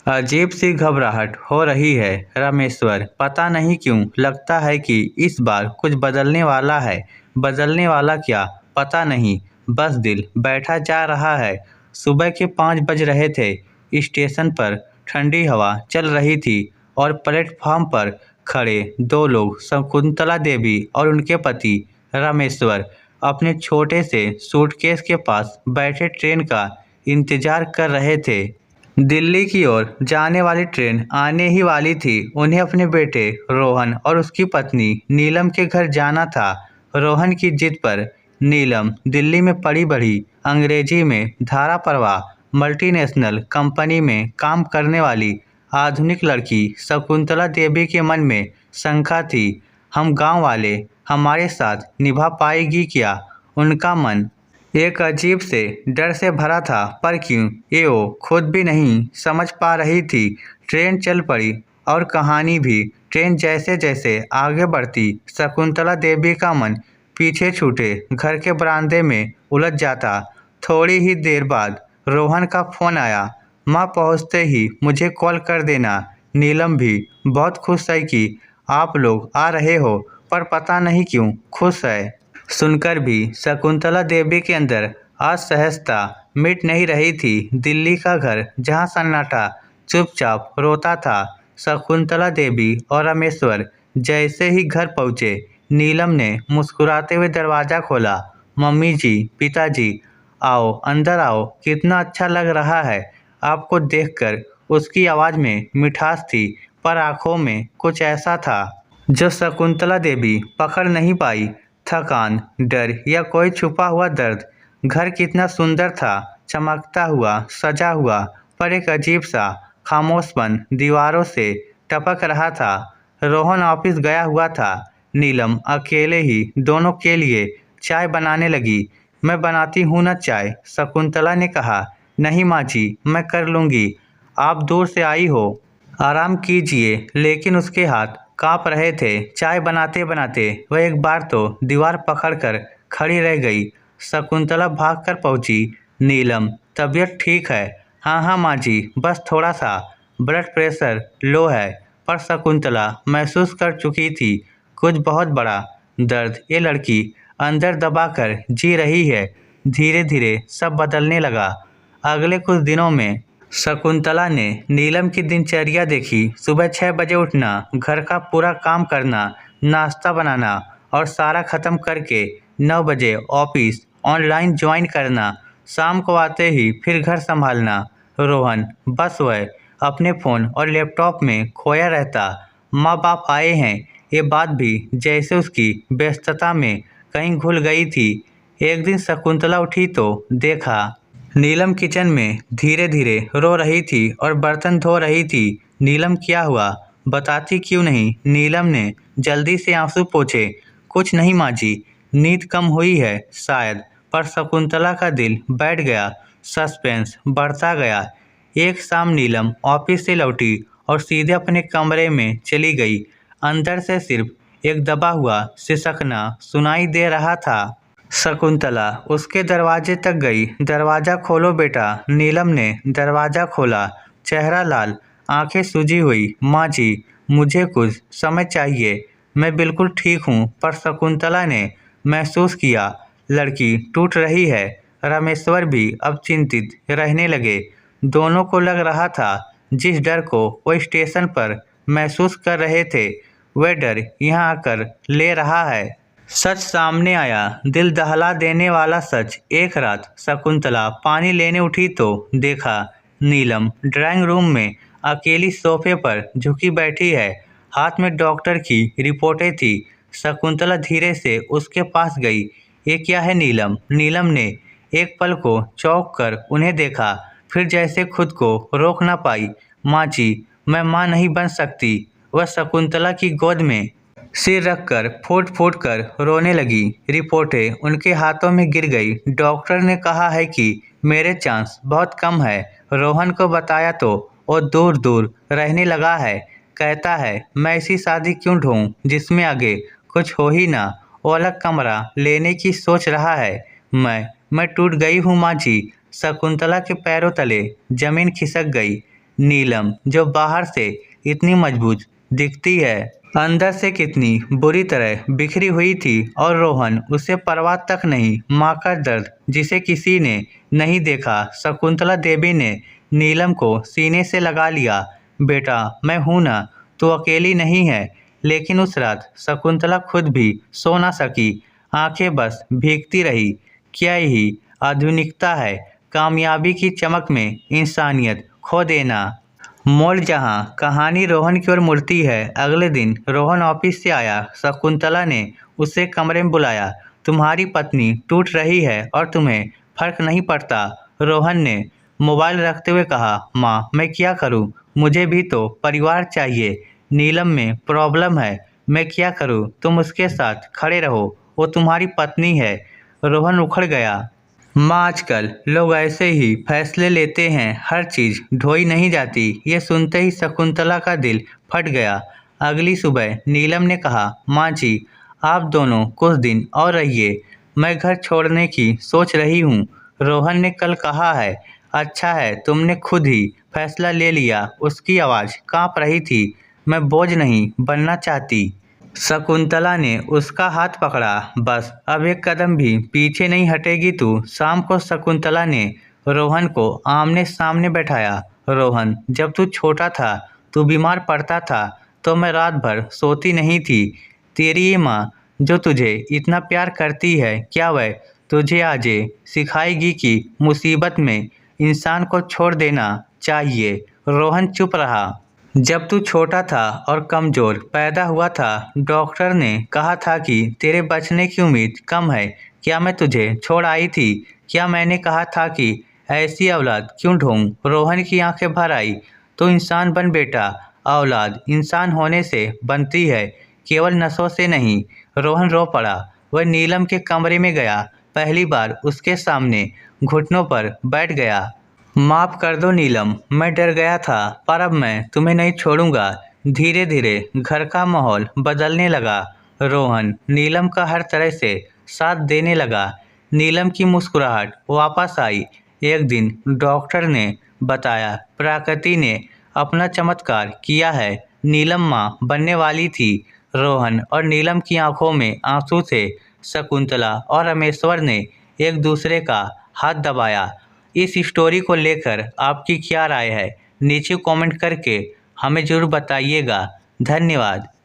अजीब सी घबराहट हो रही है रामेश्वर। पता नहीं क्यों लगता है कि इस बार कुछ बदलने वाला है। बदलने वाला क्या पता नहीं, बस दिल बैठा जा रहा है। सुबह के 5 बज रहे थे। स्टेशन पर ठंडी हवा चल रही थी और प्लेटफार्म पर खड़े दो लोग, शकुंतला देवी और उनके पति रामेश्वर, अपने छोटे से सूटकेस के पास बैठे ट्रेन का इंतजार कर रहे थे। दिल्ली की ओर जाने वाली ट्रेन आने ही वाली थी। उन्हें अपने बेटे रोहन और उसकी पत्नी नीलम के घर जाना था। रोहन की जिद पर नीलम दिल्ली में पढ़ी बढ़ी अंग्रेजी में धारा प्रवाह मल्टीनेशनल कंपनी में काम करने वाली आधुनिक लड़की शकुंतला देवी के मन में शंका थी। हम गांव वाले हमारे साथ निभा पाएगी क्या? उनका मन एक अजीब से डर से भरा था, पर क्यों ये वो खुद भी नहीं समझ पा रही थी। ट्रेन चल पड़ी और कहानी भी। ट्रेन जैसे जैसे आगे बढ़ती, शकुंतला देवी का मन पीछे छूटे घर के बरामदे में उलझ जाता। थोड़ी ही देर बाद रोहन का फोन आया। माँ पहुँचते ही मुझे कॉल कर देना। नीलम भी बहुत खुश है कि आप लोग आ रहे हो, पर पता नहीं क्यों खुश है। सुनकर भी शकुंतला देवी के अंदर असहजता मिट नहीं रही थी। दिल्ली का घर जहां सन्नाटा चुपचाप रोता था। शकुंतला देवी और रामेश्वर जैसे ही घर पहुंचे, नीलम ने मुस्कुराते हुए दरवाज़ा खोला। मम्मी जी, पिताजी, आओ अंदर आओ, कितना अच्छा लग रहा है आपको देखकर। उसकी आवाज़ में मिठास थी, पर आंखों में कुछ ऐसा था जो शकुंतला देवी पकड़ नहीं पाई। थकान, डर या कोई छुपा हुआ दर्द। घर कितना सुंदर था, चमकता हुआ, सजा हुआ, पर एक अजीब सा खामोशपन दीवारों से टपक रहा था। रोहन ऑफिस गया हुआ था। नीलम अकेले ही दोनों के लिए चाय बनाने लगी। मैं बनाती हूँ ना चाय, शकुंतला ने कहा। नहीं माँ जी, मैं कर लूँगी, आप दूर से आई हो, आराम कीजिए। लेकिन उसके हाथ कांप रहे थे। चाय बनाते बनाते वह एक बार तो दीवार पकड़कर खड़ी रह गई। शकुंतला भागकर पहुंची। नीलम, तबीयत ठीक है? हाँ हाँ माँ जी, बस थोड़ा सा ब्लड प्रेशर लो है। पर शकुंतला महसूस कर चुकी थी कुछ बहुत बड़ा दर्द ये लड़की अंदर दबाकर जी रही है। धीरे धीरे सब बदलने लगा। अगले कुछ दिनों में शकुंतला ने नीलम की दिनचर्या देखी। सुबह 6 बजे उठना, घर का पूरा काम करना, नाश्ता बनाना और सारा खत्म करके 9 बजे ऑफिस ऑनलाइन ज्वाइन करना। शाम को आते ही फिर घर संभालना। रोहन बस वह अपने फ़ोन और लैपटॉप में खोया रहता। माँ बाप आए हैं ये बात भी जैसे उसकी व्यस्तता में कहीं घुल गई थी। एक दिन शकुंतला उठी तो देखा नीलम किचन में धीरे धीरे रो रही थी और बर्तन धो रही थी। नीलम, क्या हुआ? बताती क्यों नहीं? नीलम ने जल्दी से आंसू पोंछे। कुछ नहीं माँ जी, नींद कम हुई है शायद। पर शकुंतला का दिल बैठ गया। सस्पेंस बढ़ता गया। एक शाम नीलम ऑफिस से लौटी और सीधे अपने कमरे में चली गई। अंदर से सिर्फ एक दबा हुआ सिसकना सुनाई दे रहा था। शकुंतला उसके दरवाजे तक गई। दरवाज़ा खोलो बेटा। नीलम ने दरवाज़ा खोला। चेहरा लाल, आंखें सूजी हुई। माँ जी, मुझे कुछ समय चाहिए, मैं बिल्कुल ठीक हूँ। पर शकुंतला ने महसूस किया लड़की टूट रही है। रामेश्वर भी अब चिंतित रहने लगे। दोनों को लग रहा था जिस डर को वो स्टेशन पर महसूस कर रहे थे, वह डर यहाँ आकर ले रहा है। सच सामने आया, दिल दहला देने वाला सच। एक रात शकुंतला पानी लेने उठी तो देखा नीलम ड्राइंग रूम में अकेली सोफे पर झुकी बैठी है। हाथ में डॉक्टर की रिपोर्टें थी। शकुंतला धीरे से उसके पास गई। ये क्या है नीलम? नीलम ने एक पल को चौंक कर उन्हें देखा, फिर जैसे खुद को रोक ना पाई। माँ जी, मैं माँ नहीं बन सकती। वह शकुंतला की गोद में सिर रखकर फूट फूट कर रोने लगी। रिपोर्टें उनके हाथों में गिर गई। डॉक्टर ने कहा है कि मेरे चांस बहुत कम है। रोहन को बताया तो वो दूर दूर रहने लगा है। कहता है मैं ऐसी शादी क्यों ढूंढूं जिसमें आगे कुछ हो ही ना। वो अलग कमरा लेने की सोच रहा है। मैं टूट गई हूँ माँ जी। शकुंतला के पैरों तले जमीन खिसक गई। नीलम, जो बाहर से इतनी मजबूत दिखती है, अंदर से कितनी बुरी तरह बिखरी हुई थी। और रोहन, उसे परवाह तक नहीं। माँ का दर्द जिसे किसी ने नहीं देखा। शकुंतला देवी ने नीलम को सीने से लगा लिया। बेटा, मैं हूं ना, तू अकेली नहीं है। लेकिन उस रात शकुंतला खुद भी सो ना सकी। आंखें बस भीगती रही। क्या यही आधुनिकता है? कामयाबी की चमक में इंसानियत खो देना। मोड़ जहां कहानी रोहन की ओर मुड़ती है। अगले दिन रोहन ऑफिस से आया। शकुंतला ने उसे कमरे में बुलाया। तुम्हारी पत्नी टूट रही है और तुम्हें फर्क नहीं पड़ता। रोहन ने मोबाइल रखते हुए कहा, माँ, मैं क्या करूँ? मुझे भी तो परिवार चाहिए। नीलम में प्रॉब्लम है। मैं क्या करूँ? तुम उसके साथ खड़े रहो। वो तुम्हारी पत्नी है। रोहन उखड़ गया। माँ, आजकल लोग ऐसे ही फैसले लेते हैं। हर चीज़ ढोई नहीं जाती। ये सुनते ही शकुंतला का दिल फट गया। अगली सुबह नीलम ने कहा, माँ जी, आप दोनों कुछ दिन और रहिए। मैं घर छोड़ने की सोच रही हूँ। रोहन ने कल कहा है। अच्छा है, तुमने खुद ही फैसला ले लिया। उसकी आवाज़ काँप रही थी। मैं बोझ नहीं बनना चाहती। शकुंतला ने उसका हाथ पकड़ा। बस अब एक कदम भी पीछे नहीं हटेगी तू। शाम को शकुंतला ने रोहन को आमने सामने बैठाया। रोहन, जब तू छोटा था, तू बीमार पड़ता था तो मैं रात भर सोती नहीं थी। तेरी ये माँ जो तुझे इतना प्यार करती है, क्या वह तुझे आज सिखाएगी कि मुसीबत में इंसान को छोड़ देना चाहिए? रोहन चुप रहा। जब तू छोटा था और कमज़ोर पैदा हुआ था, डॉक्टर ने कहा था कि तेरे बचने की उम्मीद कम है। क्या मैं तुझे छोड़ आई थी? क्या मैंने कहा था कि ऐसी औलाद क्यों ढूंढूं? रोहन की आंखें भर आई। तो इंसान बन बेटा। औलाद इंसान होने से बनती है, केवल नसों से नहीं। रोहन रो पड़ा। वह नीलम के कमरे में गया। पहली बार उसके सामने घुटनों पर बैठ गया। माफ कर दो नीलम, मैं डर गया था, पर अब मैं तुम्हें नहीं छोड़ूंगा। धीरे धीरे घर का माहौल बदलने लगा। रोहन नीलम का हर तरह से साथ देने लगा। नीलम की मुस्कुराहट वापस आई। एक दिन डॉक्टर ने बताया, प्रकृति ने अपना चमत्कार किया है। नीलम माँ बनने वाली थी। रोहन और नीलम की आंखों में आंसू थे। शकुंतला और रामेश्वर ने एक दूसरे का हाथ दबाया। इस स्टोरी को लेकर आपकी क्या राय है? नीचे कमेंट करके हमें ज़रूर बताइएगा। धन्यवाद।